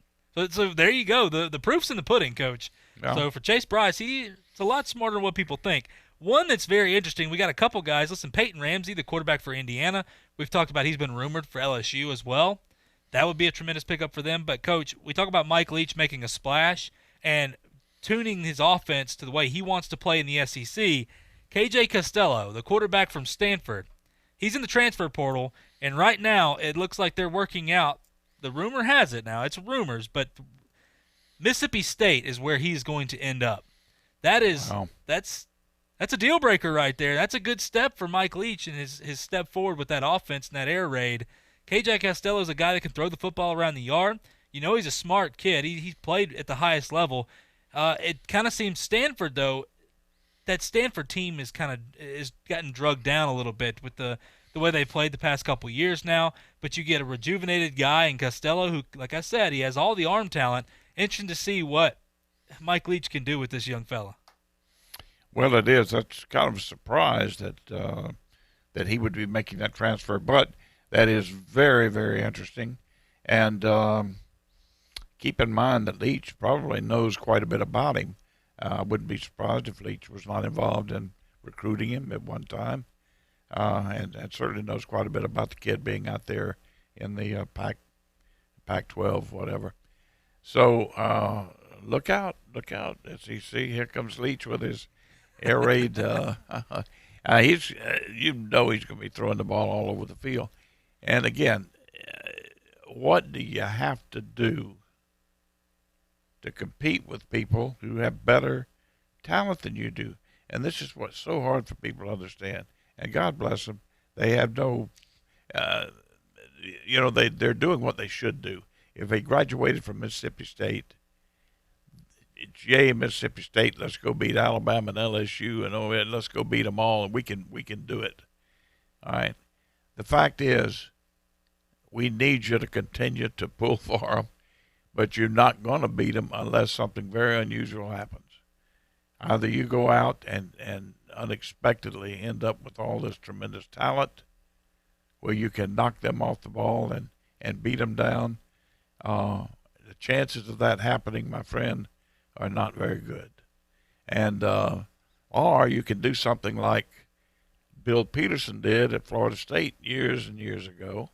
So there you go. The proof's in the pudding, Coach. Yeah. So for Chase Bryce, he's a lot smarter than what people think. One that's very interesting, we got a couple guys. Listen, Peyton Ramsey, the quarterback for Indiana, we've talked about he's been rumored for LSU as well. That would be a tremendous pickup for them. But, Coach, we talk about Mike Leach making a splash and tuning his offense to the way he wants to play in the SEC. KJ Costello, the quarterback from Stanford, he's in the transfer portal, and right now it looks like they're working out. The rumor has it now, it's rumors, but Mississippi State is where he's going to end up. That's a deal breaker right there. That's a good step for Mike Leach and his step forward with that offense and that air raid. KJ Costello is a guy that can throw the football around the yard. He's a smart kid. He's played at the highest level. It kind of seems Stanford, though, that Stanford team is gotten drugged down a little bit with the way they played the past couple years now. But you get a rejuvenated guy in Costello who, like I said, he has all the arm talent. Interesting to see what Mike Leach can do with this young fella. Well, it is. That's kind of a surprise that he would be making that transfer. But that is very, very interesting. And keep in mind that Leach probably knows quite a bit about him. I wouldn't be surprised if Leach was not involved in recruiting him at one time. And certainly knows quite a bit about the kid being out there in the Pac-12, whatever. So look out, SEC. Here comes Leach with his air raid. He's going to be throwing the ball all over the field. And again, what do you have to do to compete with people who have better talent than you do? And this is what's so hard for people to understand. And God bless them, they have no, they're doing what they should do. If they graduated from Mississippi State, it's yay Mississippi State, let's go beat Alabama and LSU, and let's go beat them all, and we can do it. All right. The fact is, we need you to continue to pull for them, but you're not going to beat them unless something very unusual happens. Either you go out and unexpectedly end up with all this tremendous talent where you can knock them off the ball and beat them down. The chances of that happening, my friend, are not very good. And or you can do something like Bill Peterson did at Florida State years and years ago.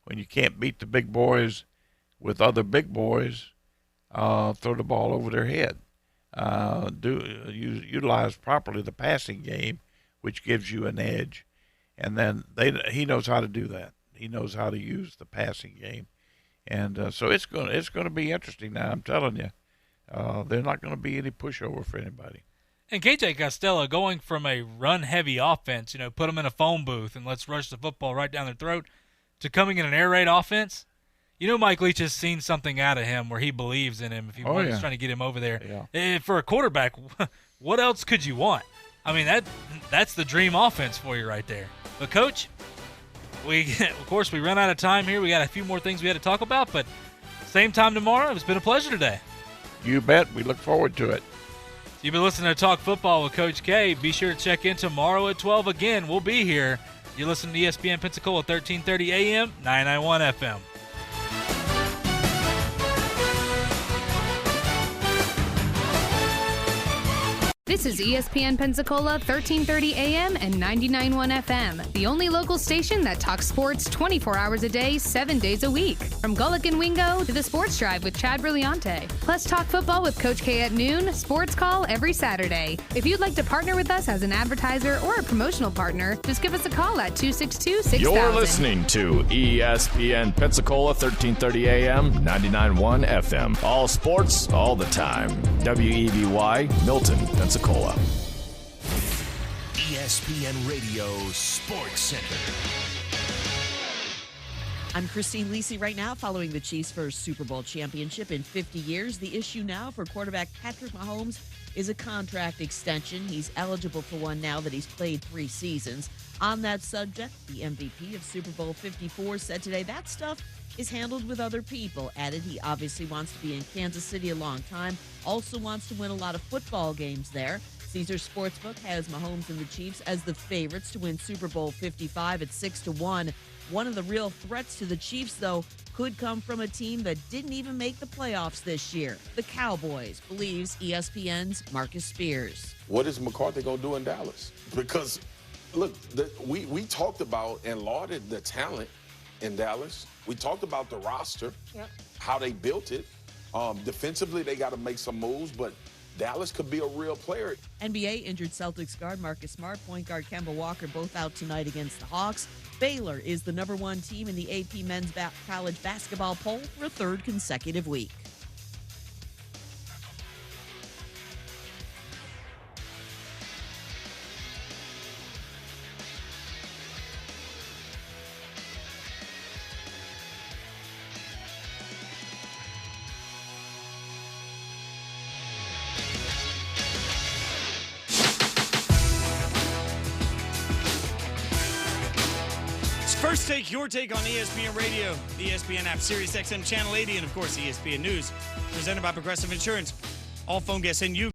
When you can't beat the big boys with other big boys, throw the ball over their head. Utilize properly the passing game, which gives you an edge. And then he knows how to do that. He knows how to use the passing game. And so it's going to be interesting now, I'm telling you. There's not going to be any pushover for anybody. And KJ Costello going from a run-heavy offense, put them in a phone booth and let's rush the football right down their throat, to coming in an air raid offense. Mike Leach has seen something out of him where he believes in him. If he wants, trying to get him over there. Yeah. For a quarterback, what else could you want? I mean, that's the dream offense for you right there. But, Coach, we run out of time here. We got a few more things we had to talk about, but same time tomorrow. It's been a pleasure today. You bet. We look forward to it. You've been listening to Talk Football with Coach K. Be sure to check in tomorrow at 12 again. We'll be here. You're listening to ESPN Pensacola, 1330 AM, 991 FM. This is ESPN Pensacola, 1330 AM and 99.1 FM, the only local station that talks sports 24 hours a day, 7 days a week. From Gullick and Wingo to the Sports Drive with Chad Brillante. Plus talk football with Coach K at noon, Sports Call every Saturday. If you'd like to partner with us as an advertiser or a promotional partner, just give us a call at 262-6000. You're listening to ESPN Pensacola, 1330 AM, 99.1 FM. All sports, all the time. WEVY, Milton, Pensacola. ESPN Radio Sports Center. I'm Christine Lisi right now following the Chiefs' first Super Bowl championship in 50 years. The issue now for quarterback Patrick Mahomes is a contract extension. He's eligible for one now that he's played 3 seasons. On that subject, the MVP of Super Bowl 54 said today that stuff is handled with other people. Added he obviously wants to be in Kansas City a long time, also wants to win a lot of football games there. Caesars Sportsbook has Mahomes and the Chiefs as the favorites to win Super Bowl 55 at 6-1. One of the real threats to the Chiefs, though, could come from a team that didn't even make the playoffs this year. The Cowboys, believes ESPN's Marcus Spears. What is McCarthy going to do in Dallas? Because, look, we talked about and lauded the talent in Dallas. We talked about the roster, how they built it. Defensively, they got to make some moves, but Dallas could be a real player. NBA injured Celtics guard Marcus Smart, point guard Kemba Walker both out tonight against the Hawks. Baylor is the #1 team in the AP men's college basketball poll for a 3rd consecutive week. First Take, your take on ESPN Radio, the ESPN app, Sirius XM Channel 80, and of course ESPN News, presented by Progressive Insurance. All phone guests and you